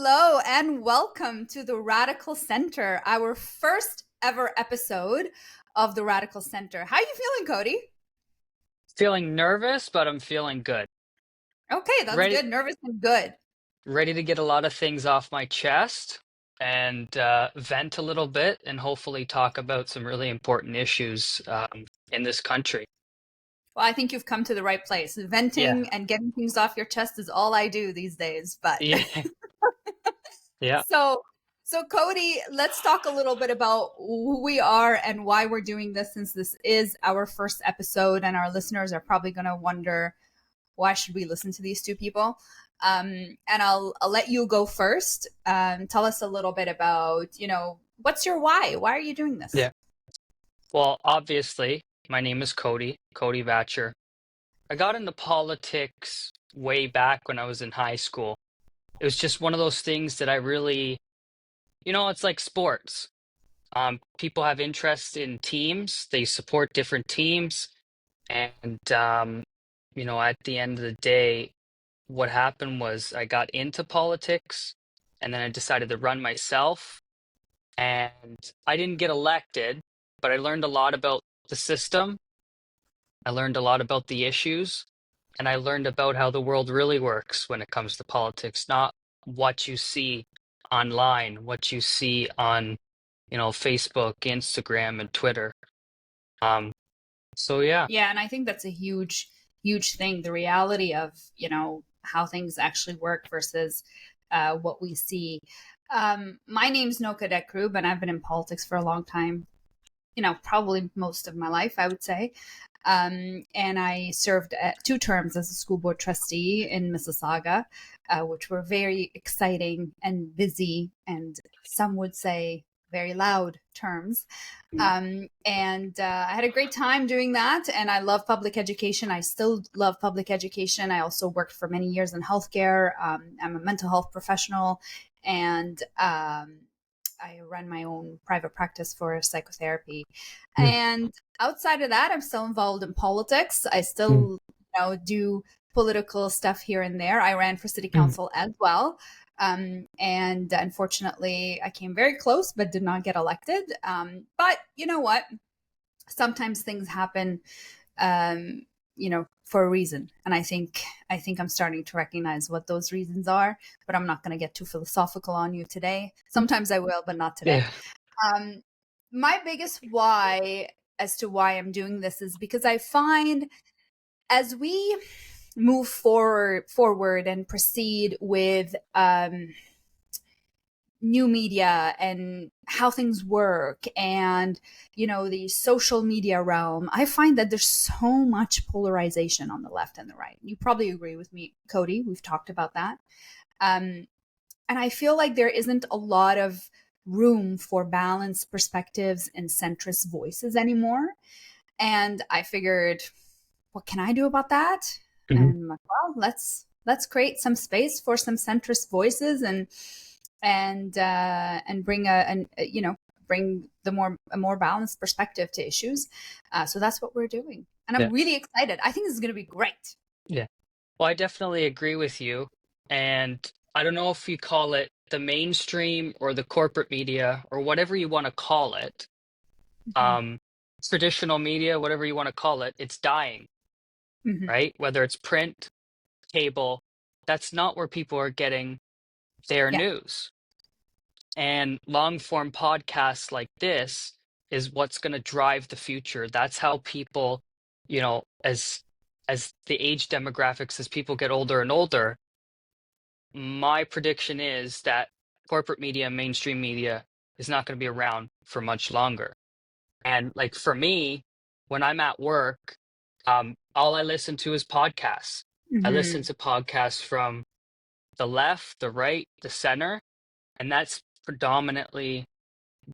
Hello and welcome to the Radical Center, our first ever episode of the Radical Center. How are you feeling, Cody? Feeling nervous, but I'm feeling good. Okay, that's Ready, good. Nervous and good. ready to get a lot of things off my chest and vent a little bit, and hopefully talk about some really important issues in this country. Well, I think you've come to the right place. Yeah, Venting and getting things off your chest is all I do these days. But yeah, yeah, so, so Cody, let's talk a little bit about who we are and why we're doing this, since this is our first episode, and our listeners are probably going to wonder, why should we listen to these two people? And I'll let you go first. Tell us a little bit about, what's your why? Why are you doing this? yeah. Well, obviously, my name is Cody Vatcher. I got into politics way back when I was in high school. It was just one of those things that I really, it's like sports. People have interest in teams, they support different teams, and at the end of the day, what happened was I got into politics and then I decided to run myself. And I didn't get elected, but I learned a lot about the system. I learned a lot about the issues, and I learned about how the world really works when it comes to politics, not what you see online, what you see on, Facebook, Instagram, and Twitter. Um, so yeah, Yeah, and I think that's a huge, huge thing. The reality of, how things actually work versus what we see. My name's No Cadet Crew, and I've been in politics for a long time, probably most of my life, I would say. And I served 2 terms as a school board trustee in Mississauga, which were very exciting and busy, and some would say very loud terms. And I had a great time doing that. And I love public education. I still love public education. I also worked for many years in healthcare. I'm a mental health professional, and I run my own private practice for psychotherapy. mm, And outside of that, I'm still involved in politics. I mm, still, do political stuff here and there. I ran for city mm. council as well. And unfortunately, I came very close, but did not get elected. But you know what? Sometimes things happen, for a reason. And I think I'm starting to recognize what those reasons are, but I'm not going to get too philosophical on you today. Sometimes I will, but not today. Yeah. Um, my biggest why as to why I'm doing this is because I find, as we move forward and proceed with new media and how things work, and the social media realm, I find that there's so much polarization on the left and the right. You probably agree with me, Cody. We've talked about that. And I feel like there isn't a lot of room for balanced perspectives and centrist voices anymore. And I figured, what can I do about that? Mhm. And I'm like, well, let's create some space for some centrist voices, and bring bring a more balanced perspective to issues. So that's what we're doing, and I'm Yeah. really excited. I think this is going to be great. Yeah. Well, I definitely agree with you. And I don't know if you call it the mainstream or the corporate media or whatever you want to call it. Mm-hmm. Um, Traditional media, whatever you want to call it, it's dying, Mm-hmm. right? Whether it's print, cable, that's not where people are getting their Yeah. news. And long form podcasts like this is what's going to drive the future. That's how people, as the age demographics, as people get older and older, my prediction is that corporate media, mainstream media is not going to be around for much longer. And like for me, when I'm at work, all I listen to is podcasts. I listen Mm-hmm. to podcasts from the left, the right, the center, and that's predominantly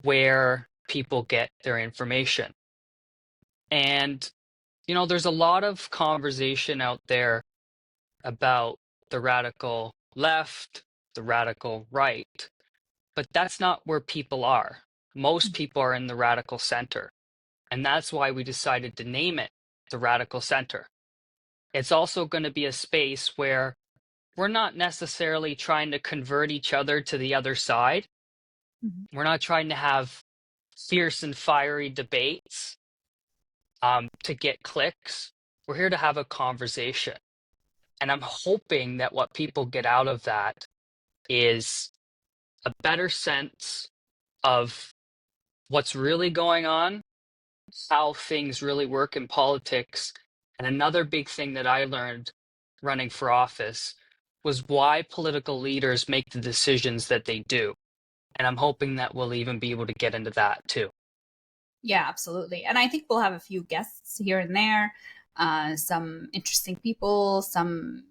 where people get their information. And, there's a lot of conversation out there about the radical left, the radical right, but that's not where people are. Most people are in the radical center. And that's why we decided to name it the Radical Center. It's also going to be a space where we're not necessarily trying to convert each other to the other side. Mhm. We're not trying to have fierce and fiery debates to get clicks. We're here to have a conversation. And I'm hoping that what people get out of that is a better sense of what's really going on, how things really work in politics. And another big thing that I learned running for office was why political leaders make the decisions that they do. And I'm hoping that we'll even be able to get into that too. Yeah, absolutely. And I think we'll have a few guests here and there, some interesting people, some,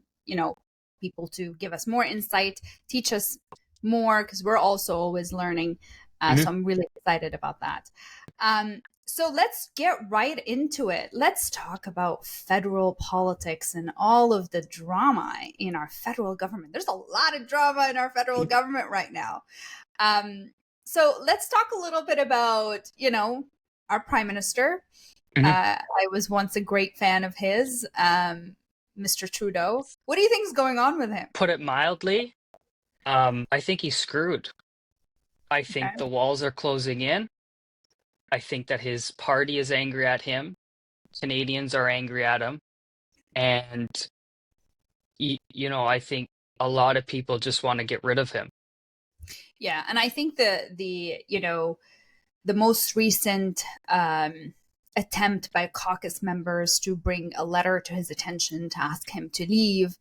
people to give us more insight, teach us more, because we're also always learning. Mhm. So I'm really excited about that. So let's get right into it. Let's talk about federal politics and all of the drama in our federal government. There's a lot of drama in our federal government right now. Um, so let's talk a little bit about, our prime minister. Mhm. I was once a great fan of his, Mr. Trudeau. What do you think is going on with him? Put it mildly, I think he's screwed. I think Okay. the walls are closing in. I think that his party is angry at him. Canadians are angry at him. And, I think a lot of people just want to get rid of him. Yeah, and I think the most recent attempt by caucus members to bring a letter to his attention to ask him to leave,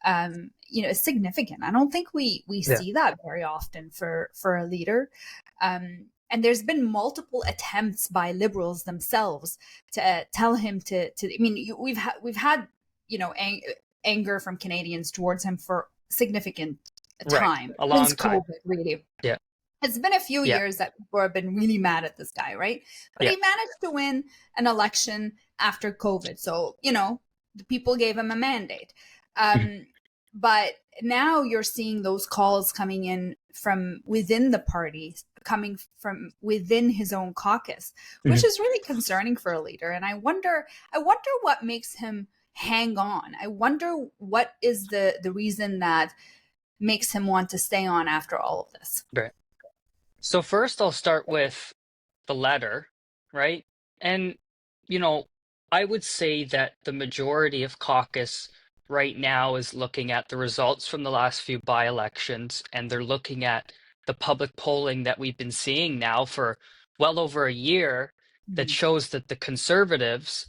is significant. I don't think we Yeah. see that very often for a leader. And there's been multiple attempts by liberals themselves to tell him to. I mean, we've had anger from Canadians towards him for significant Right. time A since long time. COVID, really. Yeah. It's been a few Yeah. years that people have been really mad at this guy, right? But Yeah. he managed to win an election after COVID. So, the people gave him a mandate. Mhm. But now you're seeing those calls coming in from within the party, coming from within his own caucus, which Mhm. is really concerning for a leader. And I wonder what makes him hang on. I wonder what is the reason that makes him want to stay on after all of this. Right. So first I'll start with the letter, right? And, you know, I would say that the majority of caucus right now is looking at the results from the last few by-elections, and they're looking at the public polling that we've been seeing now for well over a year that Mhm. shows that the Conservatives,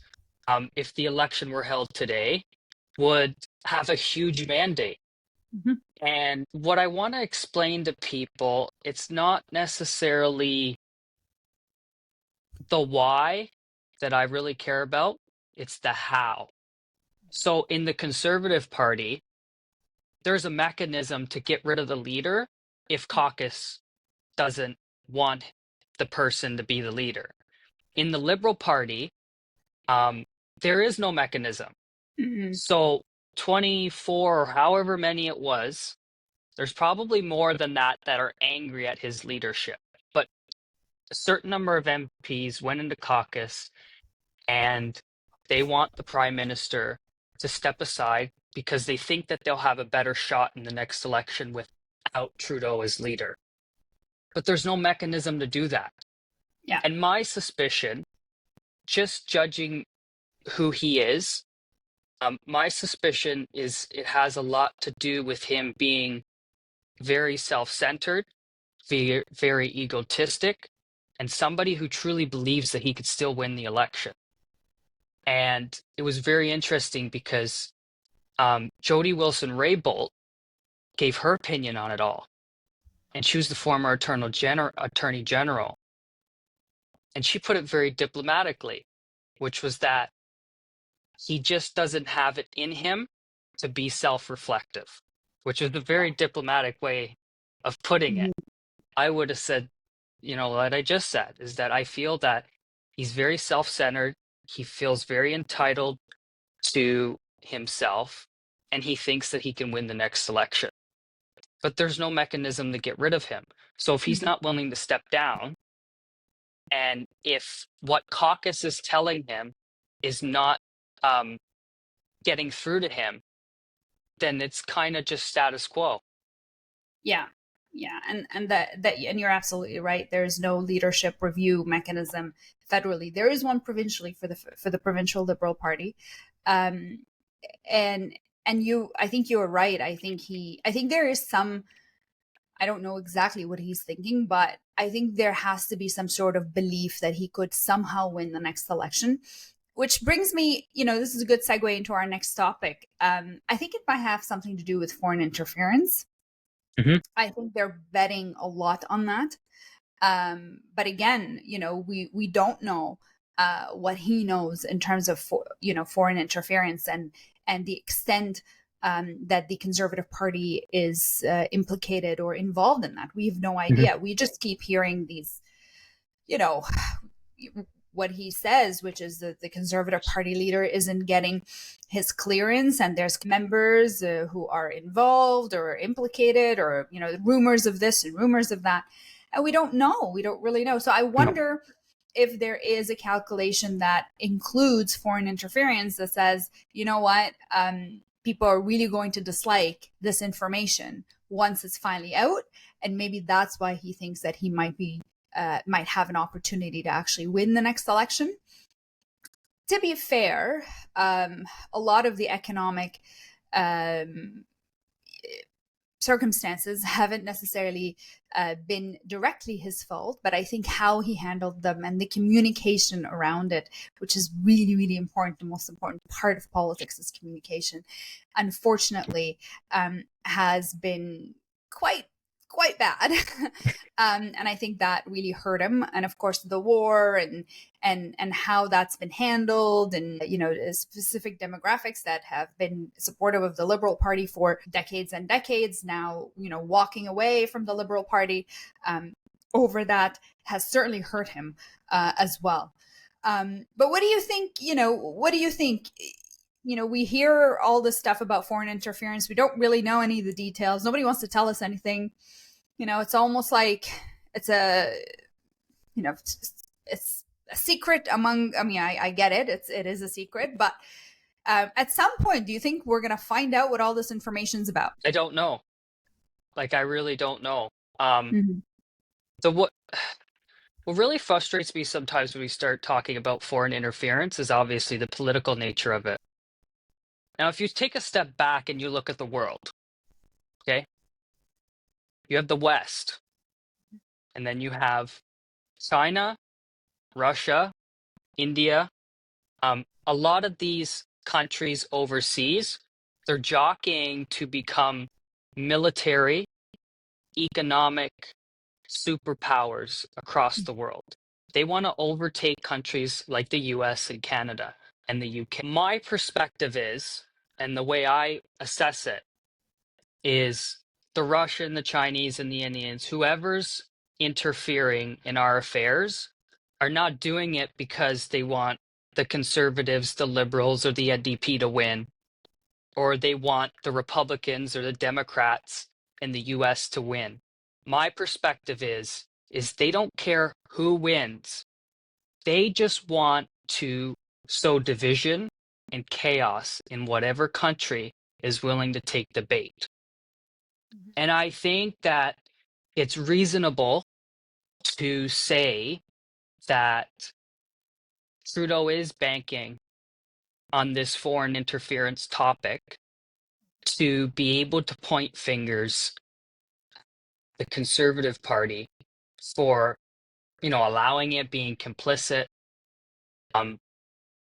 if the election were held today, would have a huge mandate. Mhm. And what I want to explain to people, it's not necessarily the why that I really care about, it's the how. So in the Conservative Party, there's a mechanism to get rid of the leader if caucus doesn't want the person to be the leader. In the Liberal Party, um, there is no mechanism. Mhm. So 24 or however many it was, there's probably more than that are angry at his leadership. But a certain number of MPs went into caucus and they want the prime minister to step aside because they think that they'll have a better shot in the next election without Trudeau as leader. But there's no mechanism to do that. Yeah. And my suspicion, just judging who he is, my suspicion is it has a lot to do with him being very self-centered, very egotistic, and somebody who truly believes that he could still win the election. And it was very interesting because Jody Wilson-Raybould gave her opinion on it all, and she was the former Attorney General, and she put it very diplomatically, which was that he just doesn't have it in him to be self-reflective, which is a very diplomatic way of putting it. Mhm. I would have said, what I just said is that I feel that he's very self-centered. He feels very entitled to himself, and he thinks that he can win the next election. But there's no mechanism to get rid of him. So if he's Mhm. not willing to step down, and if what caucus is telling him is not getting through to him, then it's kind of just status quo. Yeah. Yeah. And you're absolutely right. There's no leadership review mechanism federally. There is one provincially for the provincial Liberal Party. Um and I think you were right. I think there is some, I don't know exactly what he's thinking, but I think there has to be some sort of belief that he could somehow win the next election. Which brings me, this is a good segue into our next topic. I think it might have something to do with foreign interference. Hmm. I think they're betting a lot on that. But again, we don't know what he knows in terms of foreign interference and the extent that the Conservative Party is implicated or involved in that. We have no Hmm. idea. We just keep hearing these, you know, what he says, which is that the Conservative Party leader isn't getting his clearance, and there's members who are involved or implicated, or rumors of this and rumors of that, and we don't know. We don't really know. So I No. wonder if there is a calculation that includes foreign interference that says, you know what, people are really going to dislike this information once it's finally out, and maybe that's why he thinks that he might have an opportunity to actually win the next election. To be fair, a lot of the economic um, circumstances haven't necessarily been directly his fault, but I think how he handled them and the communication around it, which is really, really important, the most important part of politics is communication, unfortunately, has been quite bad. And I think that really hurt him. And of course, the war and how that's been handled, and specific demographics that have been supportive of the Liberal Party for decades and decades now, walking away from the Liberal Party over that has certainly hurt him as well. But what do you think? What do you think? We hear all this stuff about foreign interference. We don't really know any of the details. Nobody wants to tell us anything. It's almost like it's it's a secret among. I mean, I get it. It is a secret, but at some point, do you think we're gonna find out what all this information's about? I don't know. Like, I really don't know. Um, Mm-hmm. the what really frustrates me sometimes when we start talking about foreign interference is obviously the political nature of it. Now, if you take a step back and you look at the world, okay, you have the West, and then you have China, Russia, India. A lot of these countries overseas, they're jockeying to become military, economic superpowers across the world. They want to overtake countries like the US and Canada and the UK. My perspective is, and the way I assess it, is the Russian, the Chinese, and the Indians, whoever's interfering in our affairs, are not doing it because they want the conservatives, the liberals, or the NDP to win, or they want the Republicans or the Democrats in the US to win. My perspective is they don't care who wins. They just want to sow division and chaos in whatever country is willing to take the bait. And I think that it's reasonable to say that Trudeau is banking on this foreign interference topic to be able to point fingers at the Conservative Party for, allowing it, being complicit. Um,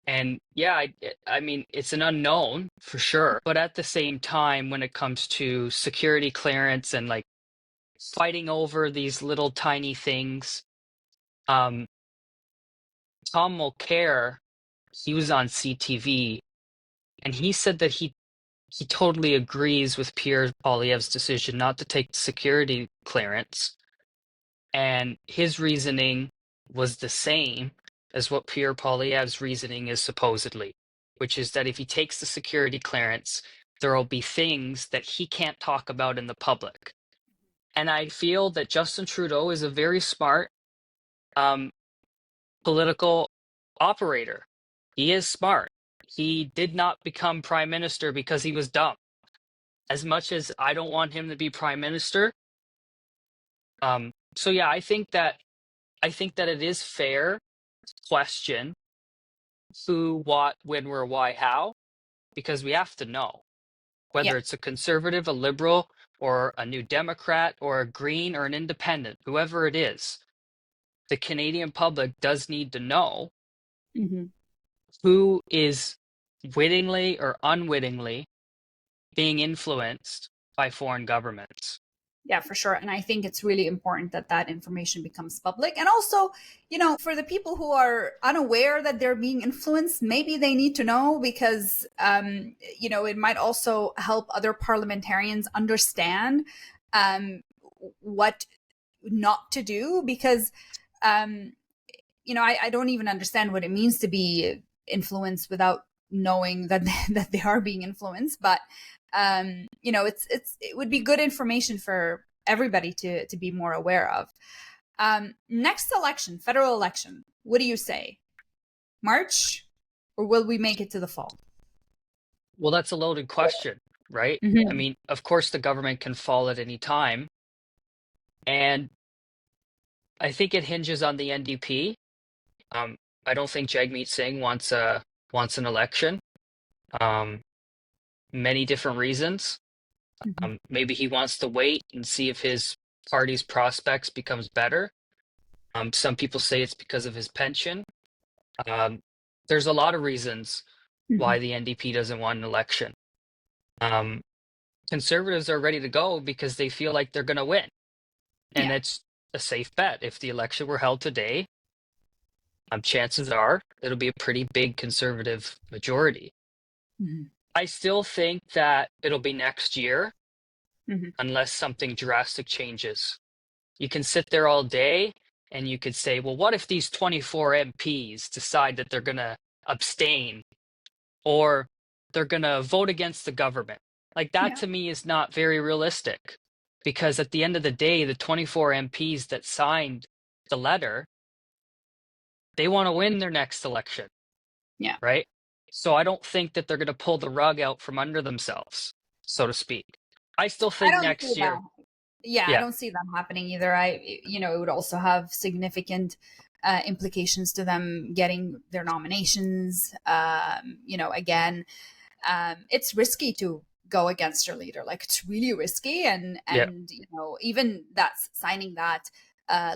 and yeah, I mean, it's an unknown for sure. But at the same time, when it comes to security clearance and like fighting over these little tiny things, um, Tom Mulcair, he was on CTV, and he said that he totally agrees with Pierre Poilievre's decision not to take security clearance, and his reasoning was the same as what Pierre Poilievre's reasoning is supposedly, which is that if he takes the security clearance, there will be things that he can't talk about in the public. And I feel that Justin Trudeau is a very smart um, political operator. He is smart. He did not become prime minister because he was dumb. as much as I don't want him to be prime minister. So yeah, I think that it is fair to question who, what, when, where, why, how, because we have to know Yeah. whether it's a conservative, a liberal, or a new Democrat, or a Green, or an independent, whoever it is. The Canadian public does need to know Hmm. who is wittingly or unwittingly being influenced by foreign governments. Yeah, for sure. And I think it's really important that that information becomes public. And also, for the people who are unaware that they're being influenced, maybe they need to know because, it might also help other parliamentarians understand what not to do because, I don't even understand what it means to be influenced without knowing that that they are being influenced. But it would be good information for everybody to be more aware of. Next election, federal election. What do you say? March, or will we make it to the fall? Well, that's a loaded question, right? I Mm-hmm. mean, of course, the government can fall at any time. And I think it hinges on the NDP. Um, I don't think Jagmeet Singh wants an election. Um, Many different reasons. Mm-hmm. Maybe he wants to wait and see if his party's prospects becomes better. Some people say it's because of his pension. Um, there's a lot of reasons Mm-hmm. why the NDP doesn't want an election. Um, Conservatives are ready to go because they feel like they're going to win, and Yeah. it's a safe bet. If the election were held today, chances are it'll be a pretty big conservative majority. Mm-hmm. I still think that it'll be next year Mm-hmm. unless something drastic changes. You can sit there all day and you could say, well, what if these 24 MPs decide that they're going to abstain or they're going to vote against the government? Like that Yeah. to me is not very realistic because at the end of the day, the 24 MPs that signed the letter, they want to win their next election, Yeah. right? So I don't think that they're going to pull the rug out from under themselves, so to speak. I still I think don't see next that. year, Yeah, I yeah, don't see that happening either. It would also have significant implications to them getting their nominations. Again, it's risky to go against your leader. Like it's really risky, and yeah, even that's signing that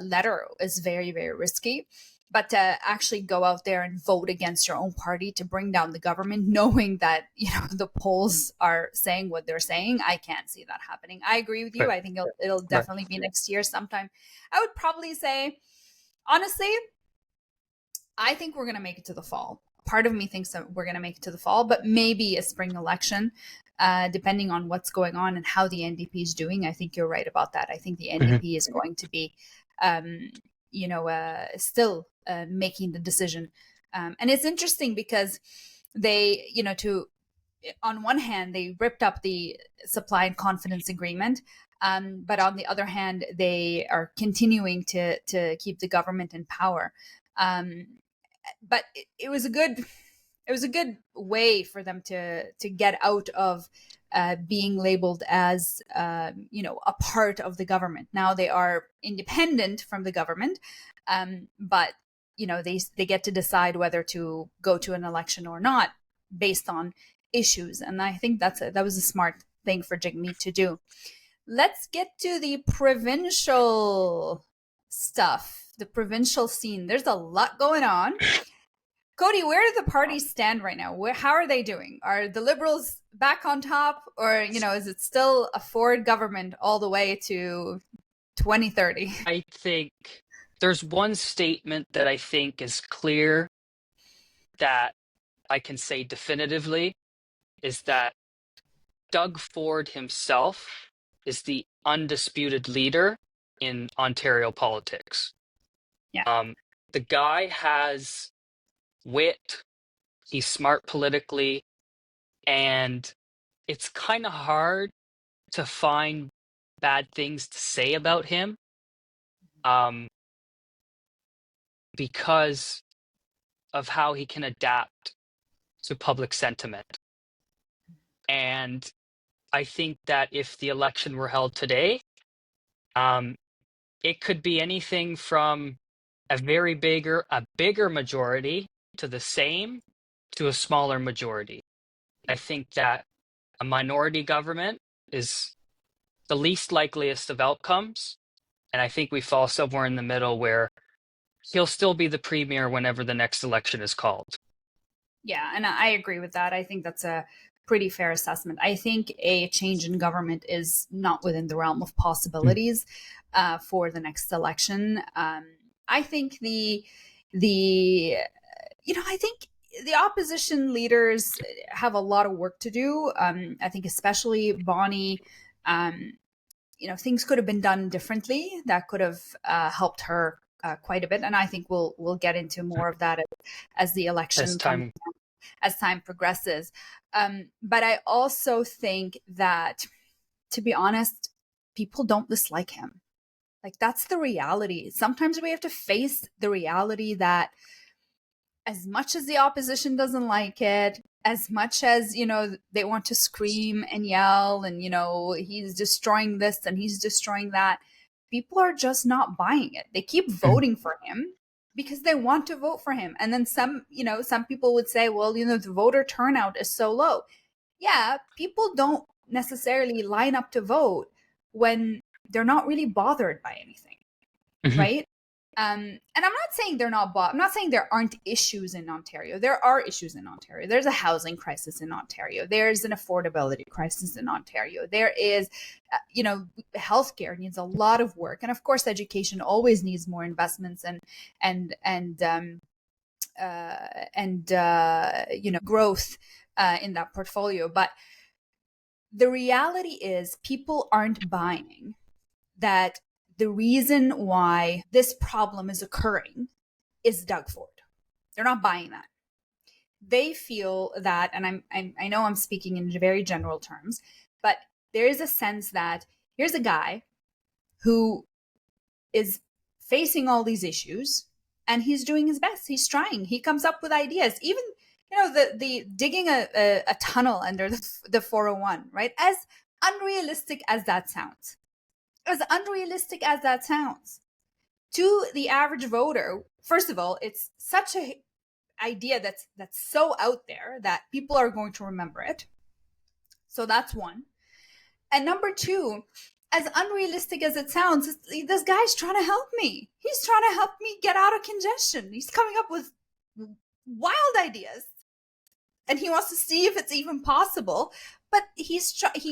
letter is very very risky. But to actually go out there and vote against your own party to bring down the government, knowing that the polls are saying what they're saying, I can't see that happening. I agree with you. right, I think it'll right. definitely be next year sometime. I would probably say, honestly, I think we're going to make it to the fall. Part of me thinks that we're going to make it to the fall, but maybe a spring election, depending on what's going on and how the NDP is doing. I think you're right about that. I think the Mhm. NDP is going to be, still making the decision. And it's interesting because they, to on one hand, they ripped up the supply and confidence agreement. But on the other hand, they are continuing to keep the government in power. Um, but it was a good way for them to get out of being labeled as a part of the government. Now they are independent from the government, but they get to decide whether to go to an election or not based on issues, and I think that was a smart thing for Jagmeet to do. Let's get to the provincial stuff, the provincial scene. There's a lot going on. Cody, where do the parties stand right now? How are they doing? Are the Liberals back on top, or is it still a Ford government all the way to 2030? I think there's one statement that I think is clear that I can say definitively is that Doug Ford himself is the undisputed leader in Ontario politics. Yeah. Um, the guy has wit, he's smart politically, and it's kind of hard to find bad things to say about him um, because of how he can adapt to public sentiment. And I think that if the election were held today, um, it could be anything from a bigger majority to the same to a smaller majority. I think that a minority government is the least likeliest of outcomes, and I think we fall somewhere in the middle where he'll still be the premier whenever the next election is called. Yeah, and I agree with that. I think that's a pretty fair assessment. I think a change in government is not within the realm of possibilities for the next election. I think I think the opposition leaders have a lot of work to do. I think especially Bonnie. Things could have been done differently that could have helped her quite a bit, and I think we'll get into more of that as the election as time progresses. But I also think that, to be honest, people don't dislike him. Like, that's the reality. Sometimes we have to face the reality that as much as the opposition doesn't like it, as much as, they want to scream and yell and, he's destroying this and he's destroying that, people are just not buying it. They keep voting for him because they want to vote for him. And then some people would say, well, the voter turnout is so low. Yeah, people don't necessarily line up to vote when they're not really bothered by anything, right? And I'm not saying they're not I'm not saying there aren't issues in Ontario. There are issues in Ontario. There's a housing crisis in Ontario. There's an affordability crisis in Ontario. There is, healthcare needs a lot of work, and of course, education always needs more investments and growth in that portfolio. But the reality is, people aren't buying that the reason why this problem is occurring is Doug Ford. They're not buying that. They feel that, and I know I'm speaking in very general terms, but there is a sense that here's a guy who is facing all these issues and he's doing his best. He's trying. He comes up with ideas. Even, the digging a tunnel under the 401, right? As unrealistic as that sounds. To the average voter, first of all, it's such an idea that's so out there that people are going to remember it. So that's one. And number two, as unrealistic as it sounds, this guy's trying to help me. He's trying to help me get out of congestion. He's coming up with wild ideas. And he wants to see if it's even possible. But he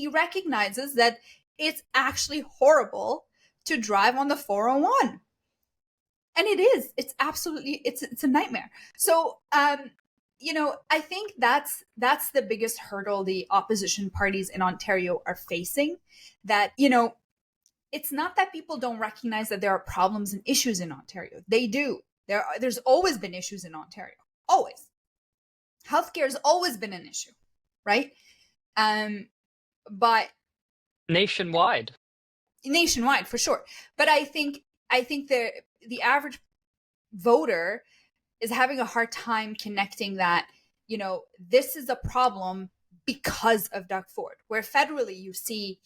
recognizes that it's actually horrible to drive on the 401. And it is. It's absolutely, it's a nightmare. So, I think that's the biggest hurdle the opposition parties in Ontario are facing. That, it's not that people don't recognize that there are problems and issues in Ontario. They do. There's always been issues in Ontario. Always. Healthcare has always been an issue, right? But nationwide, for sure. But I think the average voter is having a hard time connecting that, this is a problem because of Doug Ford, where federally you see,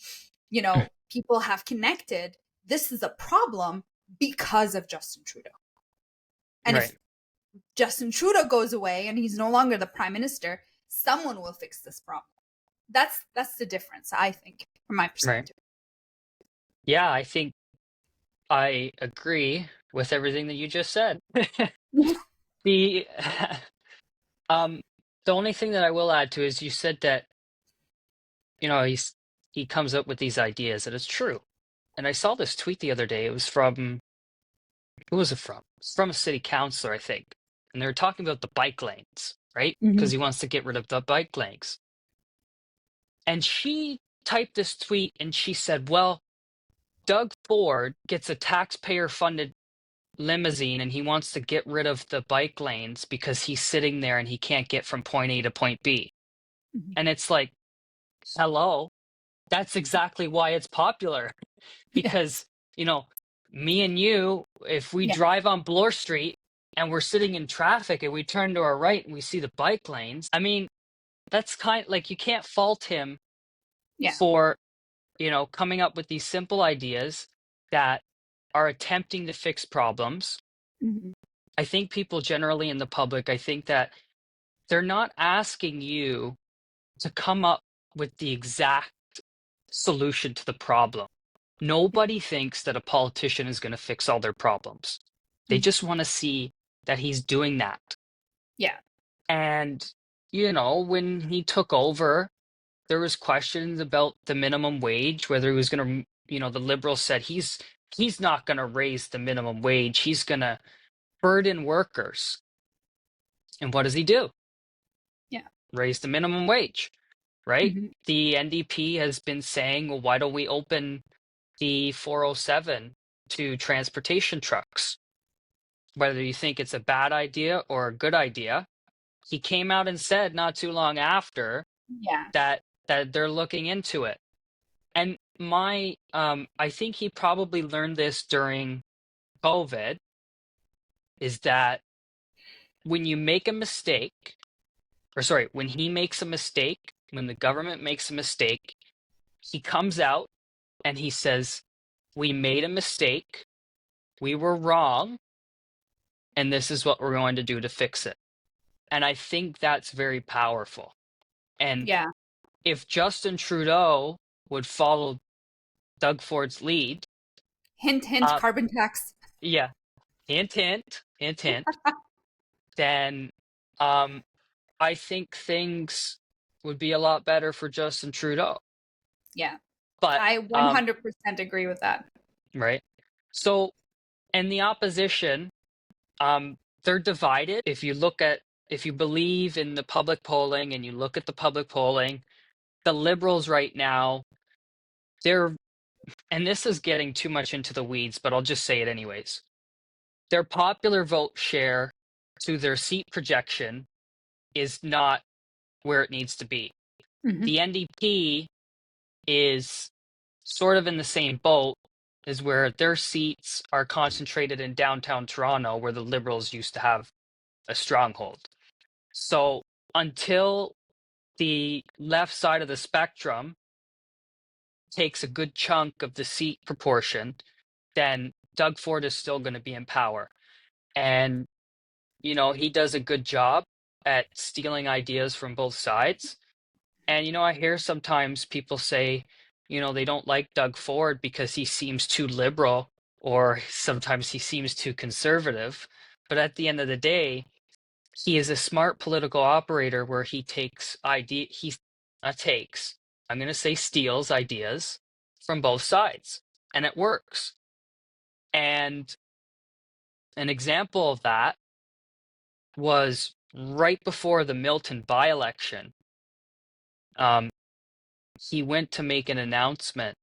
people have connected, this is a problem because of Justin Trudeau. And right. If Justin Trudeau goes away and he's no longer the prime minister, someone will fix this problem. That's the difference, I think, from my perspective. Right. Yeah, I think I agree with everything that you just said. The only thing that I will add to is you said that, he comes up with these ideas, and it's true. And I saw this tweet the other day. It was from, who was it from? It's from a city councilor, I think. And they were talking about the bike lanes, right? Because he wants to get rid of the bike lanes. And she typed this tweet and she said, well, Doug Ford gets a taxpayer-funded limousine and he wants to get rid of the bike lanes because he's sitting there and he can't get from point A to point B. And it's like, hello, that's exactly why it's popular. Because, me and you, if we drive on Bloor Street and we're sitting in traffic and we turn to our right and we see the bike lanes, I mean, that's kind of like, you can't fault him Yeah. for, coming up with these simple ideas that are attempting to fix problems. Mm-hmm. I think people generally in the public, I think that they're not asking you to come up with the exact solution to the problem. Nobody thinks that a politician is going to fix all their problems. They Mm-hmm. just want to see that he's doing that. Yeah. And, when he took over, there was questions about the minimum wage, whether he was going to, the Liberals said he's not going to raise the minimum wage. He's going to burden workers. And what does he do? Yeah. Raise the minimum wage, right? Mm-hmm. The NDP has been saying, well, why don't we open the 407 to transportation trucks? Whether you think it's a bad idea or a good idea, he came out and said not too long after Yeah. that they're looking into it. And I think he probably learned this during COVID, is that when you make a mistake, or sorry, when he makes a mistake, when the government makes a mistake, he comes out and he says, we made a mistake, we were wrong, and this is what we're going to do to fix it. And I think that's very powerful. And Yeah. if Justin Trudeau would follow Doug Ford's lead, Hint, hint, uh, carbon tax. yeah, hint, hint, hint, hint, then I think things would be a lot better for Justin Trudeau. Yeah. But I 100% agree with that. right. So, and the opposition, they're divided. If you believe in the public polling and you look at the public polling, the Liberals right now, and this is getting too much into the weeds, but I'll just say it anyways. Their popular vote share to their seat projection is not where it needs to be. Mm-hmm. The NDP is sort of in the same boat, is where their seats are concentrated in downtown Toronto, where the Liberals used to have a stronghold. So until the left side of the spectrum takes a good chunk of the seat proportion, then Doug Ford is still going to be in power. And, he does a good job at stealing ideas from both sides. And, I hear sometimes people say, they don't like Doug Ford because he seems too liberal, or sometimes he seems too conservative. But at the end of the day, he is a smart political operator where he takes I'm going to say steals ideas from both sides, and it works. And an example of that was right before the Milton by-election. He went to make an announcement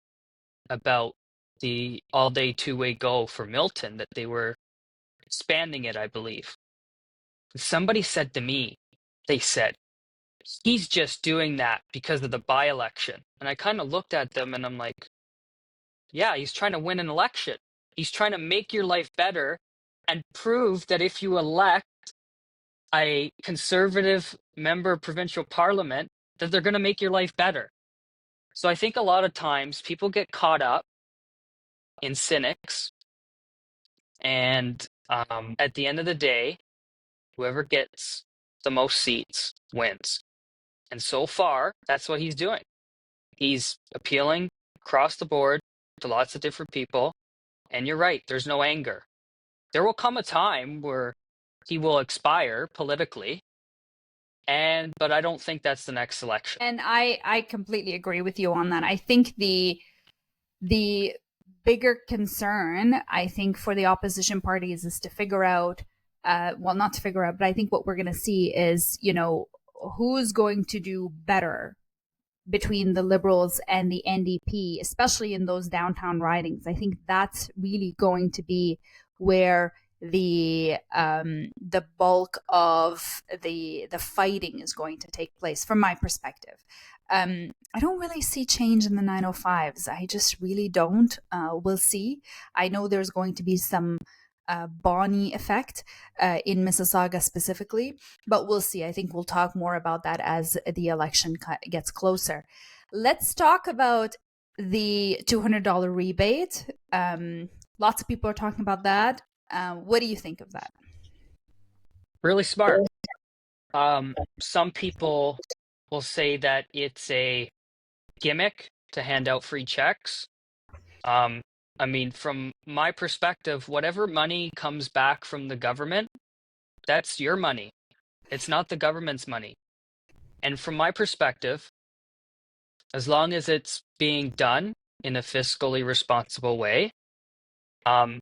about the all-day two-way go for Milton, that they were expanding it, I believe. Somebody said to me, they said, he's just doing that because of the by-election. And I kind of looked at them and I'm like, yeah, he's trying to win an election. He's trying to make your life better and prove that if you elect a conservative member of provincial parliament, that they're going to make your life better. So I think a lot of times people get caught up in cynics, and at the end of the day, whoever gets the most seats wins. And so far, that's what he's doing. He's appealing across the board to lots of different people. And you're right, there's no anger. There will come a time where he will expire politically, but I don't think that's the next election. And I completely agree with you on that. I think the bigger concern, I think, for the opposition parties is to figure out, well, not to figure out, but I think what we're going to see is, who's going to do better between the Liberals and the NDP, especially in those downtown ridings. I think that's really going to be where the bulk of the fighting is going to take place, from my perspective. I don't really see change in the 905s. I just really don't. We'll see. I know there's going to be some Bonnie effect in Mississauga specifically, but we'll see. I think we'll talk more about that as the election gets closer. Let's talk about the $200 rebate. Lots of people are talking about that. What do you think of that? Really smart. Some people will say that it's a gimmick to hand out free checks. Um, I mean, from my perspective, whatever money comes back from the government, that's your money. It's not the government's money. And from my perspective, as long as it's being done in a fiscally responsible way, um,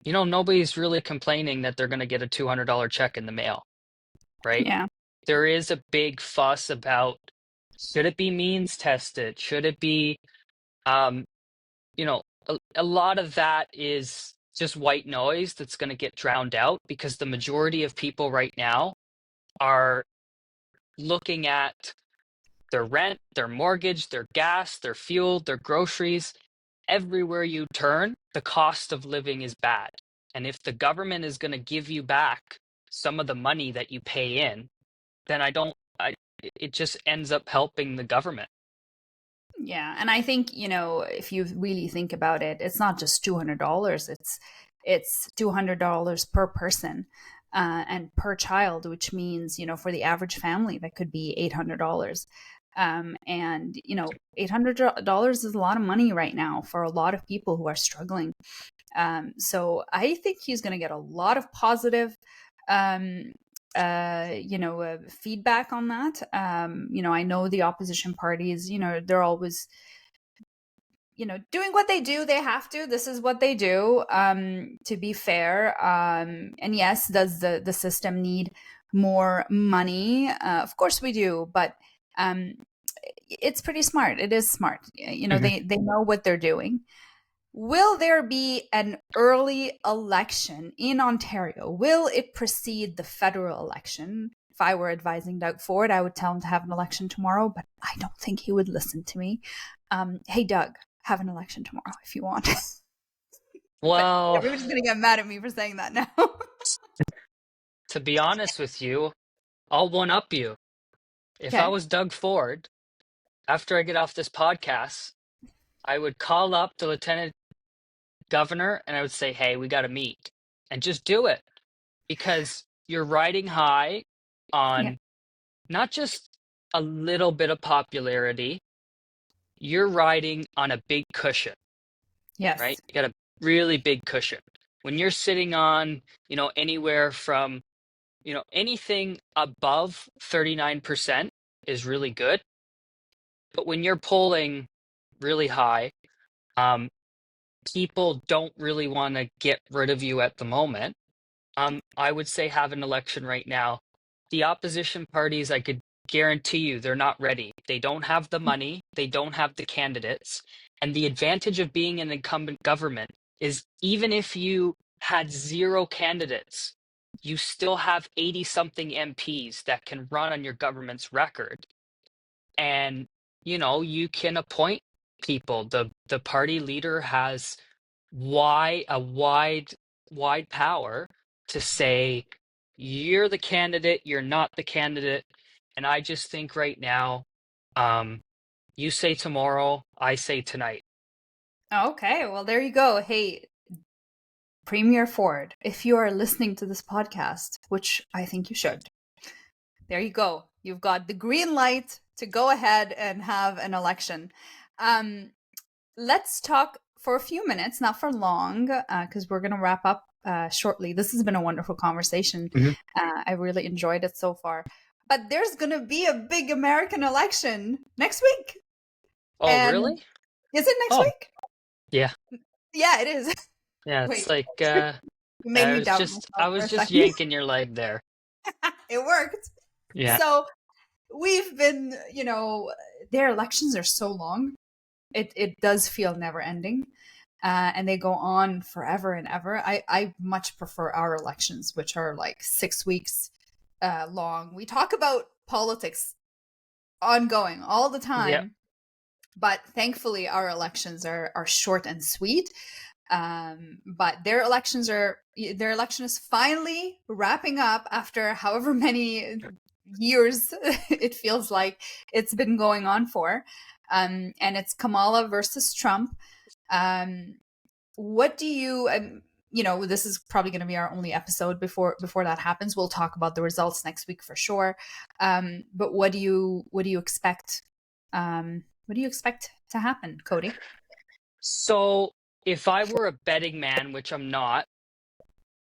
nobody's really complaining that they're going to get a $200 check in the mail, right? Yeah. There is a big fuss about, should it be means tested? Should it be, um, a lot of that is just white noise that's going to get drowned out because the majority of people right now are looking at their rent, their mortgage, their gas, their fuel, their groceries. Everywhere you turn, the cost of living is bad. And if the government is going to give you back some of the money that you pay in, then it just ends up helping the government. Yeah, and I think, if you really think about it, it's not just $200. It's $200 per person, and per child, which means, for the average family, that could be $800. And $800 is a lot of money right now for a lot of people who are struggling. So I think he's going to get a lot of positive um, feedback on that. I know the opposition parties, they're always, doing what they do. They have to. This is what they do. To be fair, and yes, does the system need more money? Of course we do, but it's pretty smart. It is smart. They know what they're doing. Will there be an early election in Ontario? Will it precede the federal election? If I were advising Doug Ford, I would tell him to have an election tomorrow, but I don't think he would listen to me. Hey, Doug, have an election tomorrow if you want. But Well, everybody's going to get mad at me for saying that now. to be honest with you, I'll one up you. If I Okay. was Doug Ford, after I get off this podcast, I would call up the lieutenant governor and I would say, hey, we got to meet and just do it because you're riding high Yeah. on not just a little bit of popularity, you're riding on a big cushion, right? Yes. You got a really big cushion. When you're sitting on, anywhere from, anything above 39% is really good. But when you're polling really high, um, people don't really want to get rid of you at the moment. I would say have an election right now. The opposition parties, I could guarantee you, they're not ready. They don't have the money. They don't have the candidates. And the advantage of being an incumbent government is even if you had zero candidates, you still have 80 something MPs that can run on your government's record. And, you can appoint people. The party leader has wide power to say you're the candidate, you're not the candidate. And I just think right now, you say tomorrow, I say tonight. Okay. Well, there you go. Hey, Premier Ford, if you are listening to this podcast, which I think you should, there you go. You've got the green light to go ahead and have an election. Let's talk for a few minutes, not for long, because we're going to wrap up shortly. This has been a wonderful conversation. Mhm. I really enjoyed it so far. But there's going to be a big American election next week. Oh, And really? is it next Oh, week? yeah. Yeah, it is. Yeah, it's Wait, like you made me doubt I myself for was a just second. yanking your leg there. It worked. Yeah. So we've been, their elections are so long. It does feel never ending. And they go on forever and ever. I much prefer our elections, which are like 6 weeks long. We talk about politics ongoing all the Yeah. time, but thankfully our elections are short and sweet. But their election is finally wrapping up after however many years. It feels like it's been going on for, and it's Kamala versus Trump. Um, what do you? This is probably going to be our only episode before that happens. We'll talk about the results next week for sure. But what do you expect? What do you expect to happen, Cody? So if I were a betting man, which I'm not,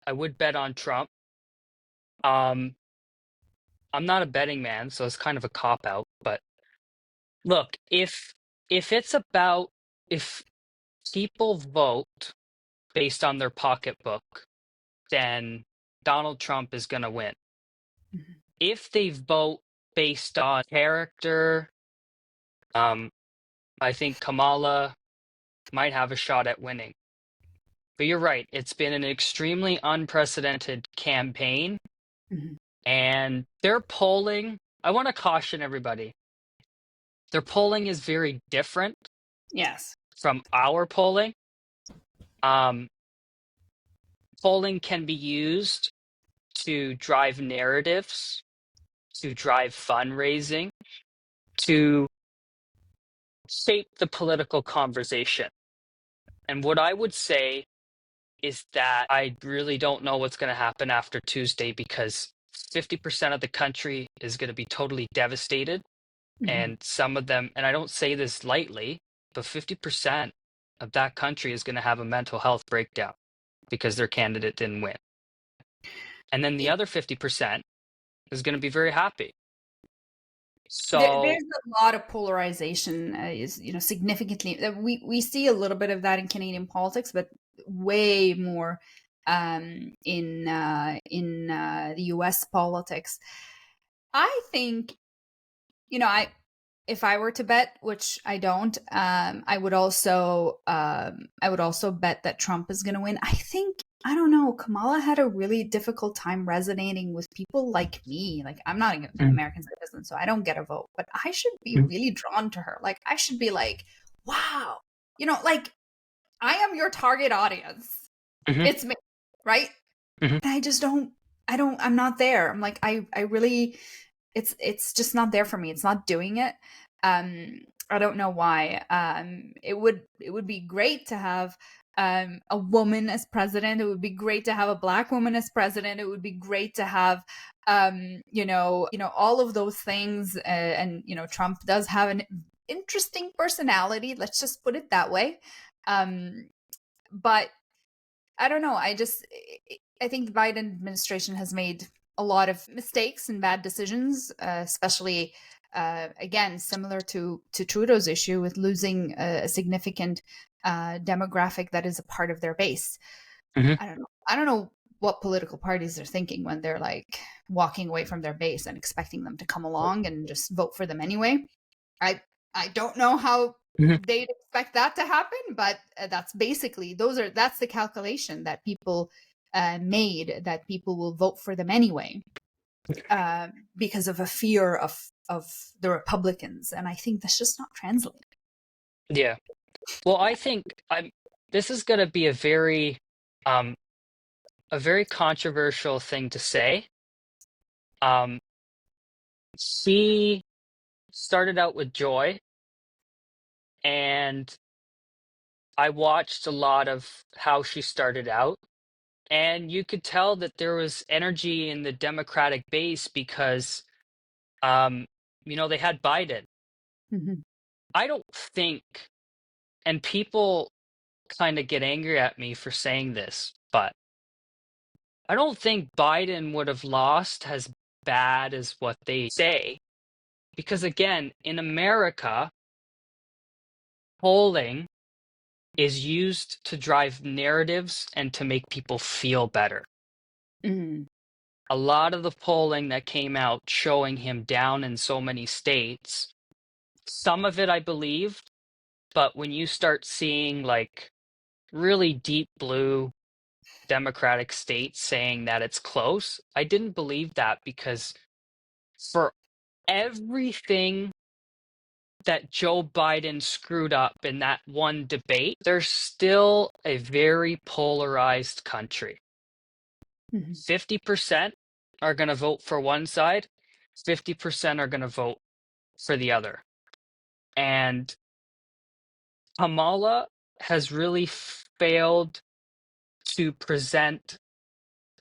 I would bet on Trump. Um, I'm not a betting man, so it's kind of a cop out. But look, if it's about if people vote based on their pocketbook, then Donald Trump is going to win. Mhm. If they vote based on character, um, I think Kamala might have a shot at winning. But you're right, it's been an extremely unprecedented campaign, Mhm. and their polling, I want to caution everybody, their polling is very different Yes. from our polling. Um, Polling can be used to drive narratives, to drive fundraising, to shape the political conversation. And what I would say is that I really don't know what's going to happen after Tuesday because 50% of the country is going to be totally devastated. Mhm. And some of them, and I don't say this lightly, but 50% of that country is going to have a mental health breakdown because their candidate didn't win. And then the other 50% is going to be very happy. So, There's a lot of polarization, is significantly. We see a little bit of that in Canadian politics, but way more in the U.S. politics. I think I if I were to bet, which I don't, I would also bet that Trump is going to win. I don't know. Kamala had a really difficult time resonating with people like me. Like, I'm not an mm, American citizen, so I don't get a vote, but I should be mm, really drawn to her. Like, I should be like, wow, like I am your target audience. mhm, It's me, right? mhm, And I just don't. I'm not there. I'm like, I really, it's just not there for me. It's not doing it. I don't know why. It would be great to have a woman as president. It would be great to have a black woman as president. It would be great to have all of those things. And Trump does have an interesting personality. Let's just put it that way. But I don't know. I think the Biden administration has made a lot of mistakes and bad decisions, especially again similar to Trudeau's issue with losing a significant demographic that is a part of their base. mhm. I don't know what political parties are thinking when they're like walking away from their base and expecting them to come along and just vote for them anyway. I I don't know how Mhm. they'd expect that to happen, but that's basically that's the calculation that people made, that people will vote for them anyway uh, because of a fear of the Republicans, and I think that's just not translating. Yeah. Well, I think this is going to be um, a very controversial thing to say. Um, she started out with Joy, and I watched a lot of how she started out, and you could tell that there was energy in the Democratic base because, um, they had Biden. Mm-hmm. I don't think, and people kind of get angry at me for saying this, but I don't think Biden would have lost as bad as what they say. Because again, in America, polling is used to drive narratives and to make people feel better. Mm-hmm. A lot of the polling that came out showing him down in so many states, some of it I believed, but when you start seeing like really deep blue Democratic states saying that it's close, I didn't believe that because for everything that Joe Biden screwed up in that one debate, there's still a very polarized country. Mm-hmm. 50% are going to vote for one side, 50% are going to vote for the other. And Kamala has really failed to present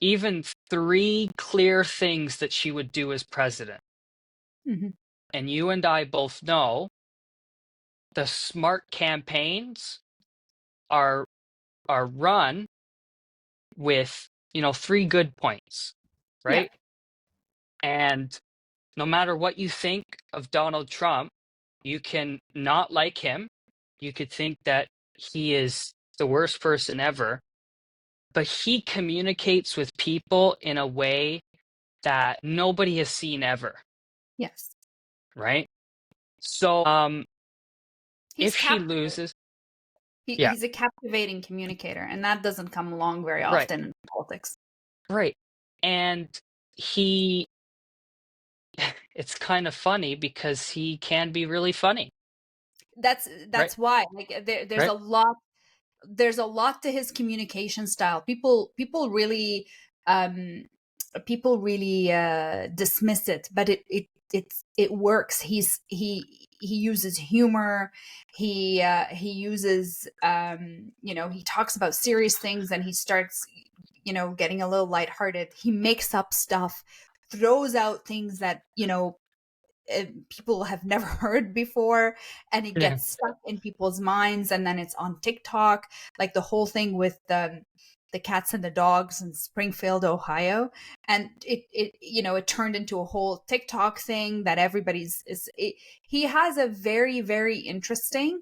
even 3 clear things that she would do as president. Mm-hmm. And you and I both know the smart campaigns are run with, 3 good points, Yeah. right? And no matter what you think of Donald Trump, you can not like him. You could think that he is the worst person ever, but he communicates with people in a way that nobody has seen ever, Yes. right? So, He's if she captivating. loses, yeah, He's a captivating communicator, and that doesn't come along very right, often in politics. right. And he, it's kind of funny because he can be really funny, That's right? that's why, like, Right? there's a lot to his communication style. Um people really dismiss it, but it works. He uses humor. He uses, he talks about serious things, and he starts, getting a little lighthearted. He makes up stuff, throws out things that, people have never heard before, and it Yeah. gets stuck in people's minds, and then it's on TikTok, like the whole thing with the cats and the dogs in Springfield, Ohio. And it turned into a whole TikTok thing that he has a very, very interesting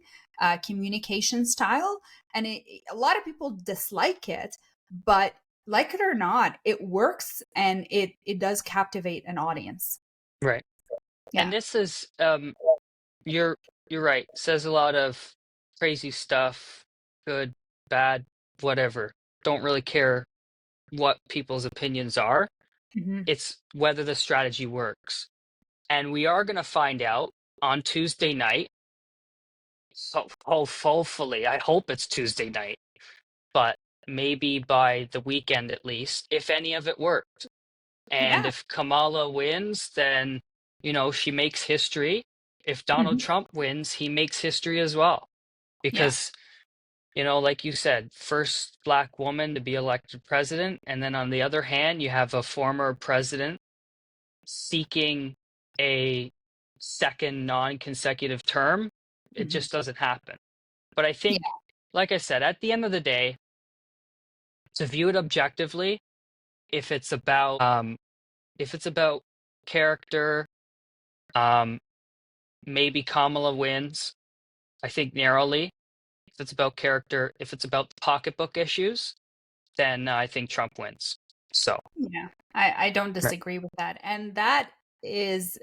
communication style, and a lot of people dislike it, but like it or not, it works, and it does captivate an audience. Right. And Yeah. this is, you're right. Says a lot of crazy stuff, good, bad, whatever. Don't really care what people's opinions are. Hmm. It's whether the strategy works. And we are going to find out on Tuesday night. So, hopefully, I hope it's Tuesday night, but maybe by the weekend at least, if any of it worked. And Yeah. if Kamala wins, then, she makes history. If Donald Hmm. Trump wins, he makes history as well. Yeah. Because, like you said, first black woman to be elected president. And then on the other hand, you have a former president seeking a second non-consecutive term. It Hmm. just doesn't happen. But I Yeah. think, like I said, at the end of the day, to view it objectively, if it's about character, um, maybe Kamala wins. I think narrowly. If it's about character, if it's about pocketbook issues, then I think Trump wins. So, Yeah. I don't right. disagree with that. And that is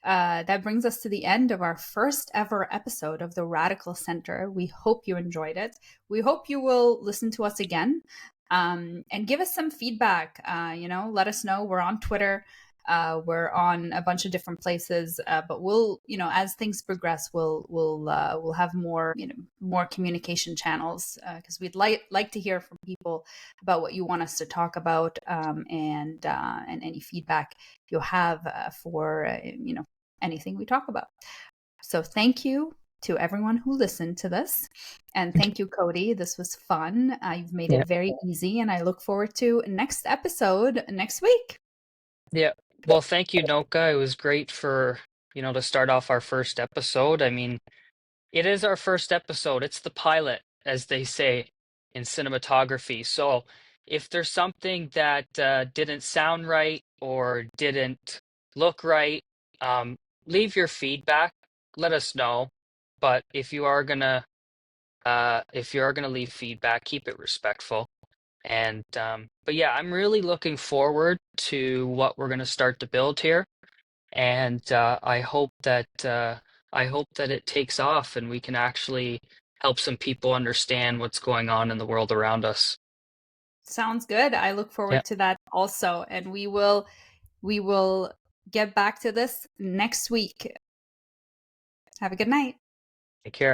that brings us to the end of our first ever episode of the Radical Center. We hope you enjoyed it. We hope you will listen to us again, and give us some feedback. Let us know. We're on Twitter. We're on a bunch of different places, but we'll, as things progress, we'll have more, more communication channels, because we'd like to hear from people about what you want us to talk about, and any feedback you'll have for anything we talk about. So thank you to everyone who listened to this, and thank you, Cody. This was fun. You've made Yeah. it very easy, and I look forward to next episode next week. Yeah. Well, thank you, Noka. It was great for, to start off our first episode. I mean, it is our first episode. It's the pilot, as they say in cinematography. So if there's something that didn't sound right or didn't look right, leave your feedback. Let us know. But if you are gonna leave feedback, keep it respectful. And but yeah, I'm really looking forward to what we're gonna start to build here. And I hope that it takes off and we can actually help some people understand what's going on in the world around us. Sounds good. I look Yeah, forward to that also, and we will get back to this next week. Have a good night. take care.